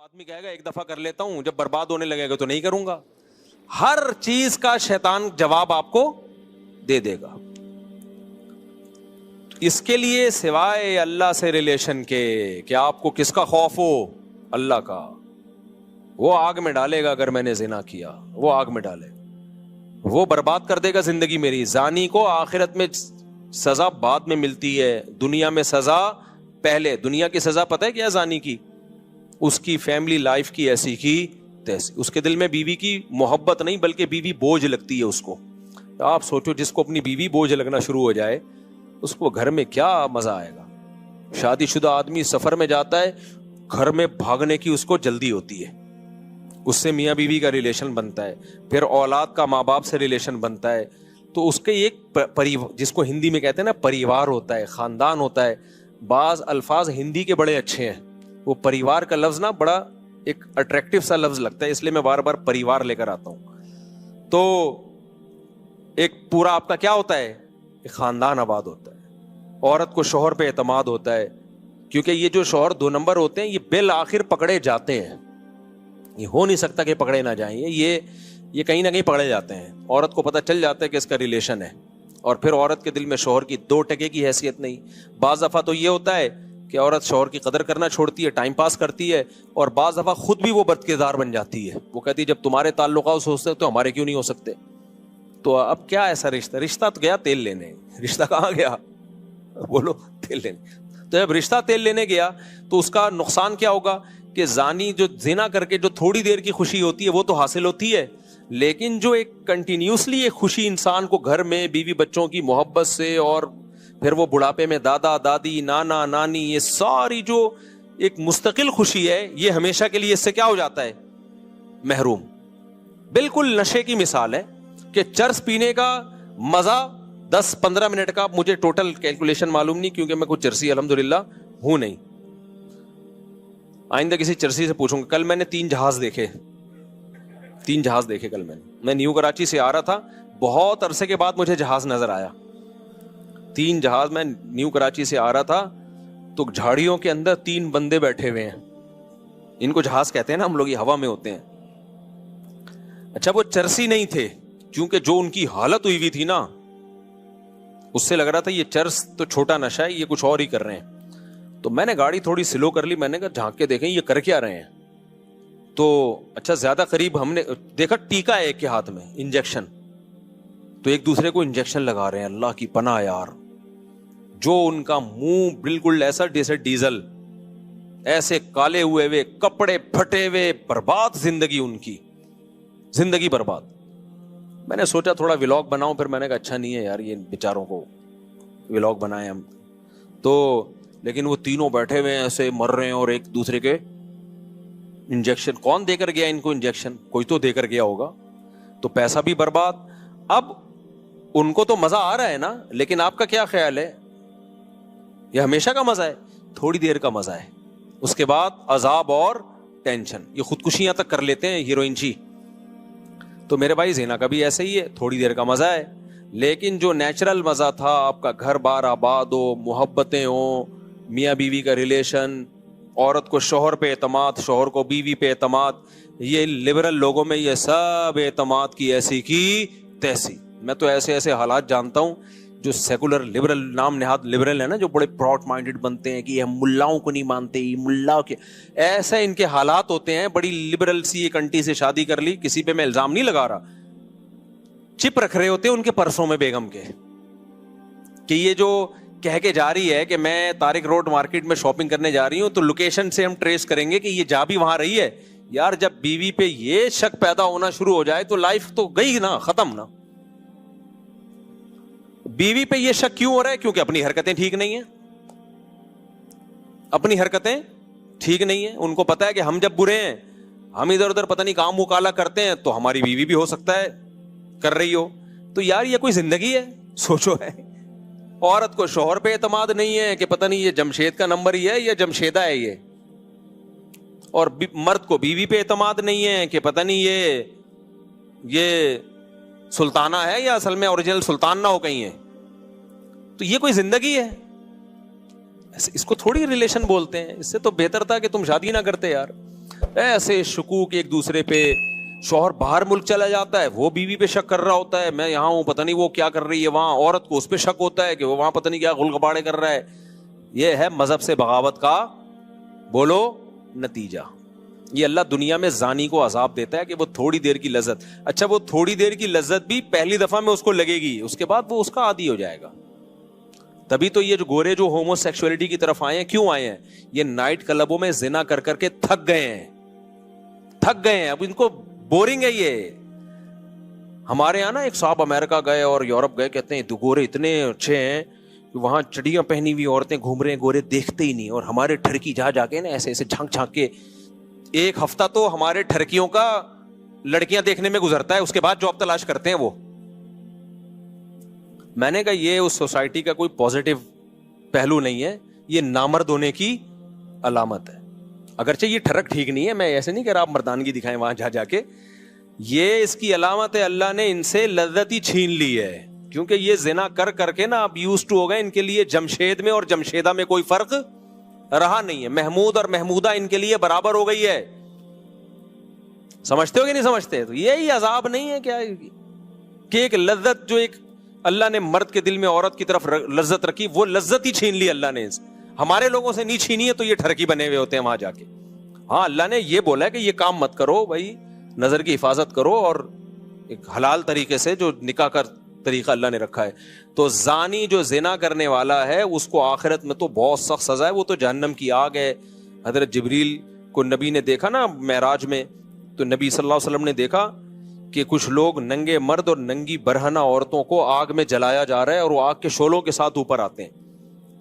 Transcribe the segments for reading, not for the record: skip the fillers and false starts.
آدمی کہے گا ایک دفعہ کر لیتا ہوں, جب برباد ہونے لگے گا تو نہیں کروں گا. ہر چیز کا شیطان جواب آپ کو دے دے گا. اس کے لیے سوائے اللہ سے ریلیشن کے کہ آپ کو کس کا خوف ہو, اللہ کا. وہ آگ میں ڈالے گا اگر میں نے زنا کیا, وہ آگ میں ڈالے, وہ برباد کر دے گا زندگی میری. زانی کو آخرت میں سزا بعد میں ملتی ہے, دنیا میں سزا پہلے. دنیا کی سزا پتہ ہے کیا زانی کی؟ اس کی فیملی لائف کی ایسی کی تیسی. اس کے دل میں بیوی کی محبت نہیں بلکہ بیوی بوجھ لگتی ہے اس کو. آپ سوچو جس کو اپنی بیوی بوجھ لگنا شروع ہو جائے اس کو گھر میں کیا مزہ آئے گا. شادی شدہ آدمی سفر میں جاتا ہے, گھر میں بھاگنے کی اس کو جلدی ہوتی ہے, اس سے میاں بیوی کا ریلیشن بنتا ہے, پھر اولاد کا ماں باپ سے ریلیشن بنتا ہے. تو اس کے ایک جس کو ہندی میں کہتے ہیں نا پریوار ہوتا ہے, خاندان ہوتا ہے. بعض الفاظ ہندی کے بڑے اچھے ہیں, وہ پریوار کا لفظ نا بڑا ایک اٹریکٹیو سا لفظ لگتا ہے, اس لیے میں بار بار پریوار لے کر آتا ہوں. تو ایک پورا آپ کا کیا ہوتا ہے, ایک خاندان آباد ہوتا ہے. عورت کو شوہر پہ اعتماد ہوتا ہے, کیونکہ یہ جو شوہر دو نمبر ہوتے ہیں یہ بالآخر پکڑے جاتے ہیں. یہ ہو نہیں سکتا کہ پکڑے نہ جائیں, یہ کہیں نہ کہیں پکڑے جاتے ہیں. عورت کو پتہ چل جاتا ہے کہ اس کا ریلیشن ہے, اور پھر عورت کے دل میں شوہر کی 2 ٹکے کی حیثیت نہیں. بعض دفعہ تو یہ ہوتا ہے کہ عورت شوہر کی قدر کرنا چھوڑتی ہے, ٹائم پاس کرتی ہے, اور بعض دفعہ خود بھی وہ بد کردار بن جاتی ہے. وہ کہتی ہے جب تمہارے تعلقات ہو سکتے تو ہمارے کیوں نہیں ہو سکتے. تو اب کیا ایسا رشتہ تو گیا تیل لینے, رشتہ کہاں گیا, بولو تیل لینے. تو جب رشتہ تیل لینے گیا تو اس کا نقصان کیا ہوگا کہ زانی جو زنا کر کے جو تھوڑی دیر کی خوشی ہوتی ہے وہ تو حاصل ہوتی ہے, لیکن جو ایک کنٹینیوسلی ایک خوشی انسان کو گھر میں بیوی بچوں کی محبت سے, اور پھر وہ بڑھاپے میں دادا دادی نانا نانی, یہ ساری جو ایک مستقل خوشی ہے, یہ ہمیشہ کے لیے اس سے کیا ہو جاتا ہے, محروم. بالکل نشے کی مثال ہے کہ چرس پینے کا مزہ 10-15 منٹ کا, مجھے ٹوٹل کیلکولیشن معلوم نہیں کیونکہ میں کچھ چرسی الحمدللہ ہوں نہیں, آئندہ کسی چرسی سے پوچھوں گا. کل میں نے 3 جہاز دیکھے, 3 جہاز دیکھے کل میں نیو کراچی سے آ رہا تھا, بہت عرصے کے بعد مجھے جہاز نظر آیا. 3 جہاز, میں نیو کراچی سے آ رہا تھا تو جھاڑیوں کے اندر 3 بندے بیٹھے ہوئے ہیں. ان کو جہاز کہتے ہیں نا ہم لوگ, یہ ہوا میں ہوتے ہیں. اچھا وہ چرسی نہیں تھے, کیونکہ جو ان کی حالت ہوئی تھی نا اس سے لگ رہا تھا یہ چرس تو چھوٹا نشہ ہے, یہ کچھ اور ہی کر رہے ہیں. تو میں نے گاڑی تھوڑی سلو کر لی, میں نے کہا جھانک کے دیکھیں یہ کر کیا رہے ہیں. تو اچھا زیادہ قریب ہم نے دیکھا ٹیکا ہے ایک کے ہاتھ میں, انجیکشن, تو ایک دوسرے کو انجیکشن لگا رہے ہیں. اللہ کی پناہ یار, جو ان کا منہ بالکل ایسا جیسے ڈیزل, ایسے کالے ہوئے, کپڑے پھٹے ہوئے, برباد زندگی, ان کی زندگی برباد. میں نے سوچا تھوڑا ولاگ بناؤں, پھر میں نے کہا اچھا نہیں ہے یار یہ بیچاروں کو ولاگ بنائیں ہم تو. لیکن وہ تینوں بیٹھے ہوئے ہیں ایسے مر رہے ہیں, اور ایک دوسرے کے انجیکشن, کون دے کر گیا ان کو انجیکشن, کوئی تو دے کر گیا ہوگا, تو پیسہ بھی برباد. اب ان کو تو مزہ آ رہا ہے نا, لیکن آپ کا کیا خیال ہے, یہ ہمیشہ کا مزہ ہے, تھوڑی دیر کا مزہ ہے, اس کے بعد عذاب اور ٹینشن. یہ خودکشیاں تک کر لیتے ہیں ہیروئن جی. تو میرے بھائی زنا کا بھی ایسا ہی ہے, تھوڑی دیر کا مزہ ہے, لیکن جو نیچرل مزہ تھا, آپ کا گھر بار آباد ہو, محبتیں ہوں, میاں بیوی کا ریلیشن, عورت کو شوہر پہ اعتماد, شوہر کو بیوی پہ اعتماد, یہ لبرل لوگوں میں یہ سب اعتماد کی ایسی کی تیسی. میں تو ایسے ایسے حالات جانتا ہوں جو سیکولر لبرل, نام نہاد لبرل ہے نا, جو بڑے براڈ مائنڈڈ بنتے ہیں کہ ہم ملاؤں کو نہیں مانتے, یہ ملا کے, ایسے ان کے حالات ہوتے ہیں. بڑی لبرل سی ایک انٹی سے شادی کر لی, کسی پہ میں الزام نہیں لگا رہا, چپ رکھ رہے ہوتے ہیں ان کے پرسوں میں بیگم کے, کہ یہ جو کہہ کے جا رہی ہے کہ میں طارق روڈ مارکیٹ میں شاپنگ کرنے جا رہی ہوں, تو لوکیشن سے ہم ٹریس کریں گے کہ یہ جا بھی وہاں رہی ہے. یار جب بیوی پہ یہ شک پیدا ہونا شروع ہو جائے تو لائف تو گئی نا, ختم نا. بیوی پہ یہ شک کیوں ہو رہا ہے, کیونکہ اپنی حرکتیں ٹھیک نہیں ہیں, اپنی حرکتیں ٹھیک نہیں ہیں. ان کو پتا ہے کہ ہم جب برے ہیں, ہم ادھر ادھر پتہ نہیں کام مکالا کرتے ہیں, تو ہماری بیوی بھی ہو سکتا ہے کر رہی ہو. تو یار یہ کوئی زندگی ہے, سوچو ہے. عورت کو شوہر پہ اعتماد نہیں ہے کہ پتہ نہیں یہ جمشید کا نمبر ہی ہے یا جمشیدہ ہے یہ, اور مرد کو بیوی پہ اعتماد نہیں ہے کہ پتہ نہیں یہ سلطانہ ہے یا اصل میں اوریجنل سلطان نہ ہو کہیں ہے. تو یہ کوئی زندگی ہے, اس کو تھوڑی ریلیشن بولتے ہیں. اس سے تو بہتر تھا کہ تم شادی نہ کرتے یار. ایسے شکوک ایک دوسرے پہ. شوہر باہر ملک چلا جاتا ہے, وہ بیوی پہ شک کر رہا ہوتا ہے, میں یہاں ہوں پتہ نہیں وہ کیا کر رہی ہے وہاں. عورت کو اس پہ شک ہوتا ہے کہ وہ وہاں پتہ نہیں کیا غلغباڑے کر رہا ہے. یہ ہے مذہب سے بغاوت کا بولو نتیجہ. یہ اللہ دنیا میں زانی کو عذاب دیتا ہے کہ وہ تھوڑی دیر کی لذت, اچھا وہ تھوڑی دیر کی لذت بھی پہلی دفعہ میں اس کو لگے گی, اس کے بعد وہ اس کا عادی ہو جائے گا. تبھی تو یہ جو گورے جو ہومو سیکسولیٹی کی طرف آئے ہیں, کیوں آئے ہیں؟ یہ نائٹ کلبوں میں زنا کر کر کے تھک گئے ہیں, اب ان کو بورنگ ہے یہ. ہمارے یہاں نا ایک صاحب امریکہ گئے اور یورپ گئے, کہتے ہیں دو گورے اتنے اچھے ہیں کہ وہاں چڑیاں پہنی ہوئی عورتیں گھوم رہے ہیں, گورے دیکھتے ہی نہیں. اور ہمارے ٹھرکی جا کے نا ایسے ایسے جھانک جھانک کے, ایک ہفتہ تو ہمارے ٹھرکیوں کا لڑکیاں دیکھنے میں گزرتا ہے, اس کے بعد جاب تلاش کرتے ہیں وہ. میں نے کہا یہ اس سوسائٹی کا کوئی پازیٹیو پہلو نہیں ہے, یہ نامرد ہونے کی علامت ہے. اگرچہ یہ ٹھرک ٹھیک نہیں ہے, میں ایسے نہیں کہہ رہا آپ مردانگی دکھائیں وہاں جا کے, یہ اس کی علامت ہے. اللہ نے ان سے لذت ہی چھین لی ہے, کیونکہ یہ زنا کر کر کے نا اب یوز ٹو ہو گئے. ان کے لیے جمشید میں اور جمشیدہ میں کوئی فرق رہا نہیں ہے. محمود اور محمودہ ان کے لیے برابر ہو گئی ہے. سمجھتے ہو کہ نہیں سمجھتے؟ تو یہی عذاب نہیں ہے کیا کہ ایک لذت جو ایک اللہ نے مرد کے دل میں عورت کی طرف لذت رکھی, وہ لذت ہی چھین لی اللہ نے. ہمارے لوگوں سے نہیں چھینی ہے تو یہ ٹھرکی بنے ہوئے ہوتے ہیں وہاں جا کے. ہاں اللہ نے یہ بولا ہے کہ یہ کام مت کرو بھائی, نظر کی حفاظت کرو, اور ایک حلال طریقے سے جو نکاح کا طریقہ اللہ نے رکھا ہے. تو زانی جو زنا کرنے والا ہے اس کو آخرت میں تو بہت سخت سزا ہے, وہ تو جہنم کی آگ ہے. حضرت جبریل کو نبی نے دیکھا نا معراج میں, تو نبی صلی اللہ علیہ وسلم نے دیکھا کہ کچھ لوگ ننگے مرد اور ننگی برہنہ عورتوں کو آگ میں جلایا جا رہا ہے, اور وہ آگ کے شعلوں کے ساتھ اوپر آتے ہیں.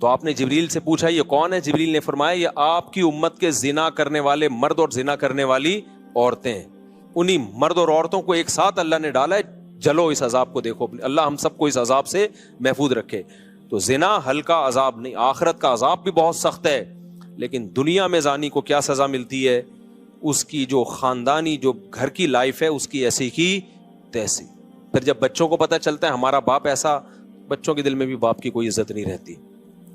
تو آپ نے جبریل سے پوچھا یہ کون ہے؟ جبریل نے فرمایا یہ آپ کی امت کے زنا کرنے والے مرد اور زنا کرنے والی عورتیں ہیں. انہی مرد اور عورتوں کو ایک ساتھ اللہ نے ڈالا ہے, جلو اس عذاب کو دیکھو. اللہ ہم سب کو اس عذاب سے محفوظ رکھے. تو زنا ہلکا عذاب نہیں, آخرت کا عذاب بھی بہت سخت ہے. لیکن دنیا میں زانی کو کیا سزا ملتی ہے؟ اس کی جو خاندانی جو گھر کی لائف ہے اس کی ایسی کی تیسی. پھر جب بچوں کو پتہ چلتا ہے ہمارا باپ ایسا, بچوں کے دل میں بھی باپ کی کوئی عزت نہیں رہتی.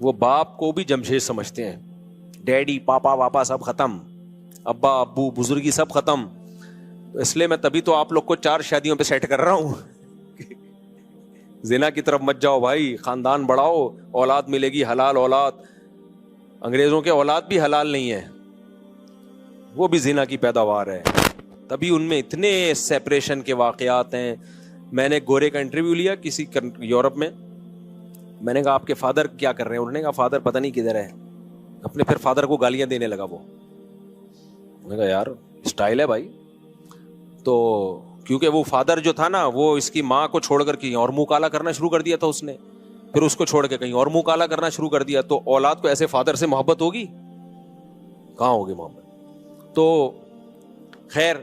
وہ باپ کو بھی جمشید سمجھتے ہیں, ڈیڈی پاپا واپا سب ختم, ابا ابو بزرگی سب ختم. اس لیے میں تبھی تو آپ لوگ کو 4 شادیوں پہ سیٹ کر رہا ہوں. زنا کی طرف مت جاؤ بھائی, خاندان بڑھاؤ, اولاد ملے گی حلال اولاد. انگریزوں کے اولاد بھی حلال نہیں ہے, وہ بھی زنا کی پیداوار ہے. تبھی ان میں اتنے سیپریشن کے واقعات ہیں. میں نے گورے کا انٹرویو لیا کسی یورپ میں, میں نے کہا آپ کے فادر کیا کر رہے ہیں؟ انہوں نے کہا فادر پتہ نہیں کدھر ہے. اپنے پھر فادر کو گالیاں دینے لگا وہ. میں نے کہا یار اسٹائل ہے بھائی. تو کیونکہ وہ فادر جو تھا نا وہ اس کی ماں کو چھوڑ کر کہیں اور منہ کالا کرنا شروع کر دیا تھا اس نے, پھر اس کو چھوڑ کے کہیں اور منہ کالا کرنا شروع کر دیا. تو اولاد کو ایسے فادر سے محبت ہوگی؟ کہاں ہوگی محبت. تو خیر,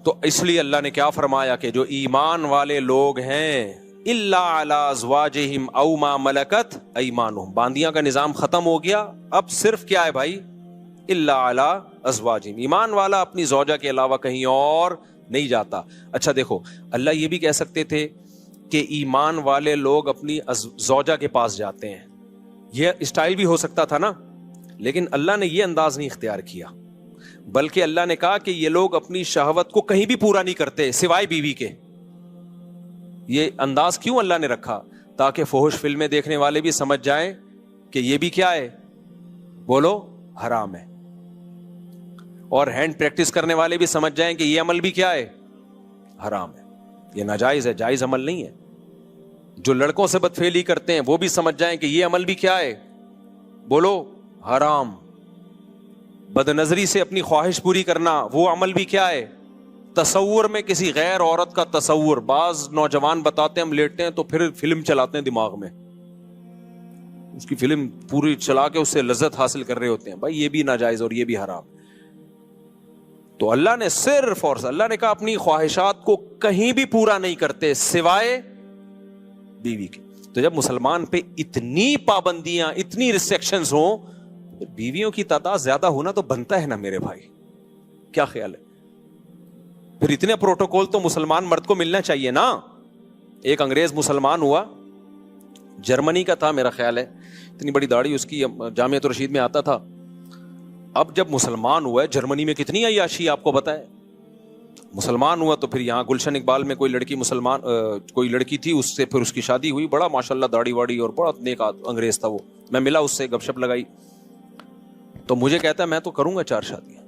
تو اس لیے اللہ نے کیا فرمایا کہ جو ایمان والے لوگ ہیں الا علی ازواجہم او ما ملکت ایمانہم, باندیاں کا نظام ختم ہو گیا. اب صرف کیا ہے بھائی؟ الا علی ازواجہم, ایمان والا اپنی زوجہ کے علاوہ کہیں اور نہیں جاتا. اچھا دیکھو, اللہ یہ بھی کہہ سکتے تھے کہ ایمان والے لوگ اپنی زوجہ کے پاس جاتے ہیں, یہ اسٹائل بھی ہو سکتا تھا نا, لیکن اللہ نے یہ انداز نہیں اختیار کیا, بلکہ اللہ نے کہا کہ یہ لوگ اپنی شہوت کو کہیں بھی پورا نہیں کرتے سوائے بیوی کے. یہ انداز کیوں اللہ نے رکھا؟ تاکہ فحش فلمیں دیکھنے والے بھی سمجھ جائیں کہ یہ بھی کیا ہے, بولو حرام ہے, اور ہینڈ پریکٹس کرنے والے بھی سمجھ جائیں کہ یہ عمل بھی کیا ہے, حرام ہے, یہ ناجائز ہے, جائز عمل نہیں ہے. جو لڑکوں سے بدفعلی کرتے ہیں وہ بھی سمجھ جائیں کہ یہ عمل بھی کیا ہے, بولو حرام. بد نظری سے اپنی خواہش پوری کرنا وہ عمل بھی کیا ہے, تصور میں کسی غیر عورت کا تصور. بعض نوجوان بتاتے ہیں ہم لیٹتے ہیں تو پھر فلم چلاتے ہیں دماغ میں, اس کی فلم پوری چلا کے اس سے لذت حاصل کر رہے ہوتے ہیں. بھائی یہ بھی ناجائز اور یہ بھی حرام. تو اللہ نے صرف اور اللہ نے کہا اپنی خواہشات کو کہیں بھی پورا نہیں کرتے سوائے بیوی کے. تو جب مسلمان پہ اتنی پابندیاں اتنی ریسٹرکشنز ہوں, بیویوں کی تعداد زیادہ ہونا تو بنتا ہے نا میرے بھائی, کیا خیال ہے؟ پھر اتنے پروٹوکول تو مسلمان مرد کو ملنا چاہیے نا. ایک انگریز مسلمان ہوا, جرمنی کا تھا میرا خیال ہے, اتنی بڑی داڑھی اس کی, جامعۃ الرشید میں آتا تھا. اب جب مسلمان ہوا ہے، جرمنی میں کتنی عیاشی آپ کو پتا ہے، مسلمان ہوا تو پھر یہاں گلشن اقبال میں کوئی لڑکی مسلمان کوئی لڑکی تھی، اس سے پھر اس کی شادی ہوئی، بڑا ماشاءاللہ داڑھی واڑی اور بڑا نیک انگریز تھا وہ، میں ملا اس سے گپ شپ لگائی، تو مجھے کہتا ہے میں تو کروں گا 4 شادیاں۔